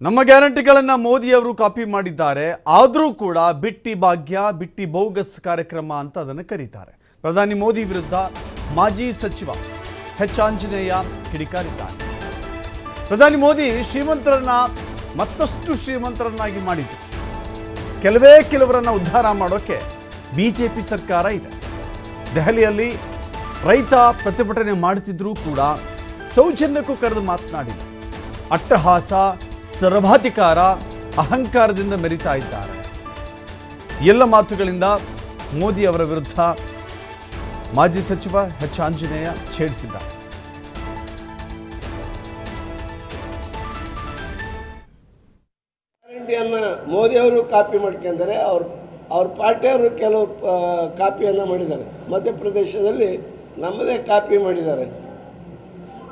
ನಮ್ಮ ಗ್ಯಾರಂಟಿಗಳನ್ನು ಮೋದಿಯವರು ಕಾಪಿ ಮಾಡಿದ್ದಾರೆ. ಆದರೂ ಕೂಡ ಬಿಟ್ಟಿ ಭಾಗ್ಯ ಬಿಟ್ಟಿ ಬೋಗಸ್ ಕಾರ್ಯಕ್ರಮ ಅಂತ ಅದನ್ನು ಕರೀತಾರೆ. ಪ್ರಧಾನಿ ಮೋದಿ ವಿರುದ್ಧ ಮಾಜಿ ಸಚಿವ ಎಚ್ ಆಂಜನೇಯ ಕಿಡಿಕಾರಿದ್ದಾರೆ. ಪ್ರಧಾನಿ ಮೋದಿ ಶ್ರೀಮಂತರನ್ನ ಮತ್ತಷ್ಟು ಶ್ರೀಮಂತರನ್ನಾಗಿ ಮಾಡಿದ್ರು. ಕೆಲವರನ್ನ ಉದ್ಧಾರ ಮಾಡೋಕೆ ಬಿಜೆಪಿ ಸರ್ಕಾರ ಇದೆ. ದೆಹಲಿಯಲ್ಲಿ ರೈತ ಪ್ರತಿಭಟನೆ ಮಾಡುತ್ತಿದ್ರೂ ಕೂಡ ಸೌಜನ್ಯಕ್ಕೂ ಕರೆದು ಮಾತನಾಡಿದ. ಅಟ್ಟಹಾಸ, ಸರ್ವಾಧಿಕಾರ, ಅಹಂಕಾರದಿಂದ ಮೆರಿತಾ ಇದ್ದಾರೆ. ಎಲ್ಲ ಮಾತುಗಳಿಂದ ಮೋದಿ ಅವರ ವಿರುದ್ಧ ಮಾಜಿ ಸಚಿವ ಎಚ್ ಆಂಜನೇಯ ಛೇಡಿಸಿದ್ದಾರೆ. ಮೋದಿ ಅವರು ಕಾಪಿ ಮಾಡ್ಕೊಂಡರೆ ಅವ್ರ ಪಾರ್ಟಿಯವರು ಕೆಲವು ಕಾಪಿಯನ್ನು ಮಾಡಿದ್ದಾರೆ. ಮಧ್ಯಪ್ರದೇಶದಲ್ಲಿ ನಮ್ಮದೇ ಕಾಪಿ ಮಾಡಿದ್ದಾರೆ.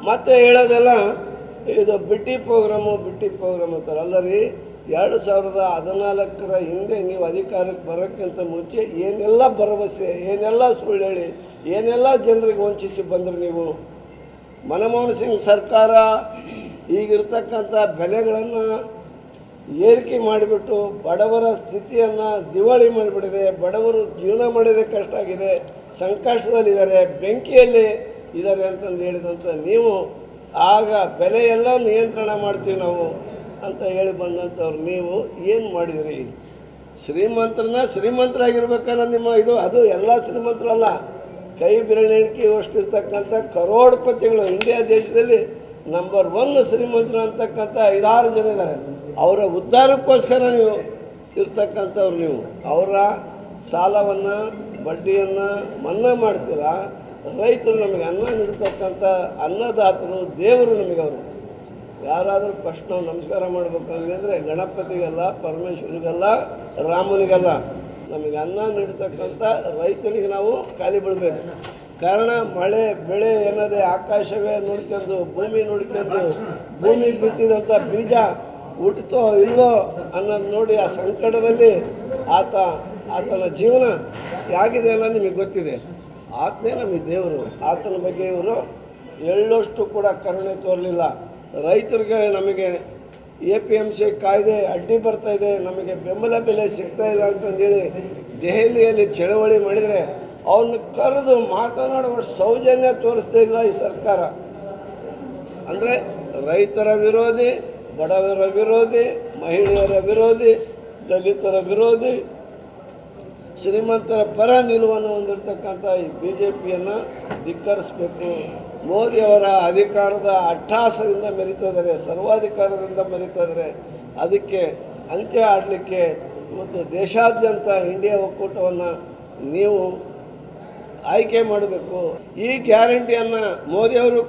ಮತ್ತೆ ಹೇಳೋದೆಲ್ಲ ಇದು ಬಿಟ್ಟಿ ಪ್ರೋಗ್ರಾಮು ಅಂತಾರೆ. ಅಲ್ಲರಿ, 2014 ಹಿಂದೆ ನೀವು ಅಧಿಕಾರಕ್ಕೆ ಬರೋಕ್ಕಿಂತ ಮುಂಚೆ ಏನೆಲ್ಲ ಭರವಸೆ, ಏನೆಲ್ಲ ಸುಳ್ಳು ಹೇಳಿ, ಏನೆಲ್ಲ ಜನರಿಗೆ ವಂಚಿಸಿ ಬಂದರು ನೀವು. ಮನಮೋಹನ್ ಸಿಂಗ್ ಸರ್ಕಾರ ಈಗಿರ್ತಕ್ಕಂಥ ಬೆಲೆಗಳನ್ನು ಏರಿಕೆ ಮಾಡಿಬಿಟ್ಟು ಬಡವರ ಸ್ಥಿತಿಯನ್ನು ದಿವಾಳಿ ಮಾಡಿಬಿಟ್ಟಿದೆ. ಬಡವರು ಜೀವನ ಮಾಡೋದೇ ಕಷ್ಟ ಆಗಿದೆ, ಸಂಕಷ್ಟದಲ್ಲಿದ್ದಾರೆ, ಬೆಂಕಿಯಲ್ಲಿ ಇದ್ದಾರೆ ಅಂತಂದು ಹೇಳಿದಂಥ ನೀವು ಆಗ ಬೆಲೆ ಎಲ್ಲ ನಿಯಂತ್ರಣ ಮಾಡ್ತೀವಿ ನಾವು ಅಂತ ಹೇಳಿ ಬಂದಂಥವ್ರು ನೀವು ಏನು ಮಾಡಿದ್ರಿ? ಶ್ರೀಮಂತರಾಗಿರ್ಬೇಕನ್ನೋ ನಿಮ್ಮ ಇದು. ಅದು ಎಲ್ಲ ಶ್ರೀಮಂತರು ಅಲ್ಲ, ಕೈ ಬೆರಳೆಣಿಕೆಯಷ್ಟು ಇರ್ತಕ್ಕಂಥ ಕರೋಡ್ಪತಿಗಳು. ಇಂಡಿಯಾ ದೇಶದಲ್ಲಿ ನಂಬರ್ 1 ಶ್ರೀಮಂತರು ಅಂತಕ್ಕಂಥ 5-6 ಜನ ಇದ್ದಾರೆ. ಅವರ ಉದ್ಧಾರಕ್ಕೋಸ್ಕರ ನೀವು ಇರ್ತಕ್ಕಂಥವ್ರು. ನೀವು ಅವರ ಸಾಲವನ್ನು, ಬಡ್ಡಿಯನ್ನು ಮನ್ನಾ ಮಾಡ್ತೀರಾ. ರೈತರು ನಮಗೆ ಅನ್ನ ನೀಡ್ತಕ್ಕಂಥ ಅನ್ನದಾತರು, ದೇವರು ನಮಗೆ. ಅವರು ಯಾರಾದರೂ ಫಸ್ಟ್ ನಾವು ನಮಸ್ಕಾರ ಮಾಡಬೇಕಂದ್ರೆ ಗಣಪತಿಗಲ್ಲ, ಪರಮೇಶ್ವರಿಗಲ್ಲ, ರಾಮನಿಗಲ್ಲ, ನಮಗೆ ಅನ್ನ ನೀಡ್ತಕ್ಕಂಥ ರೈತನಿಗೆ ನಾವು ಖಾಲಿ ಬಿಡಬೇಕು. ಕಾರಣ ಮಳೆ ಬೆಳೆ ಏನದೇ ಆಕಾಶವೇ ನೋಡ್ಕೊಂಡು, ಭೂಮಿ ಬಿತ್ತಿದಂಥ ಬೀಜ ಹುಟ್ಟಿತೋ ಇಲ್ಲೋ ಅನ್ನೋದು ನೋಡಿ ಆ ಸಂಕಟದಲ್ಲಿ ಆತನ ಜೀವನ ಹೇಗಿದೆ ಅನ್ನೋದು ನಿಮಗೆ ಗೊತ್ತಿದೆ. ಆತನೇ ನಮಗೆ ದೇವರು. ಆತನ ಬಗ್ಗೆ ಇವರು ಎಳ್ಳಷ್ಟು ಕೂಡ ಕರುಣೆ ತೋರಲಿಲ್ಲ. ರೈತರಿಗೆ ನಮಗೆ APMC ಕಾಯ್ದೆ ಅಡ್ಡಿ ಬರ್ತಾಯಿದೆ, ನಮಗೆ ಬೆಂಬಲ ಬೆಲೆ ಸಿಗ್ತಾಯಿಲ್ಲ ಅಂತಂದೇಳಿ ದೆಹಲಿಯಲ್ಲಿ ಚಳವಳಿ ಮಾಡಿದರೆ ಅವನ್ನ ಕರೆದು ಮಾತನಾಡುವ ಸೌಜನ್ಯ ತೋರಿಸ್ತಾ ಇಲ್ಲ ಈ ಸರ್ಕಾರ. ಅಂದರೆ ರೈತರ ವಿರೋಧಿ, ಬಡವರ ವಿರೋಧಿ, ಮಹಿಳೆಯರ ವಿರೋಧಿ, ದಲಿತರ ವಿರೋಧಿ, ಶ್ರೀಮಂತರ ಪರ ನಿಲುವನ್ನು ಹೊಂದಿರತಕ್ಕಂಥ ಈ BJPಯನ್ನು ಧಿಕ್ಕರಿಸಬೇಕು. ಮೋದಿಯವರ ಅಧಿಕಾರದ ಅಟ್ಟಹಾಸದಿಂದ ಮೆರೀತಿದ್ದಾರೆ, ಸರ್ವಾಧಿಕಾರದಿಂದ ಮೆರೀತಿದ್ದಾರೆ. ಅದಕ್ಕೆ ಅಂತ್ಯ ಆಡಲಿಕ್ಕೆ ಇವತ್ತು ದೇಶಾದ್ಯಂತ ಇಂಡಿಯಾ ಒಕ್ಕೂಟವನ್ನು ನೀವು ಆಯ್ಕೆ ಮಾಡಬೇಕು. ಈ ಗ್ಯಾರಂಟಿಯನ್ನು ಮೋದಿಯವರು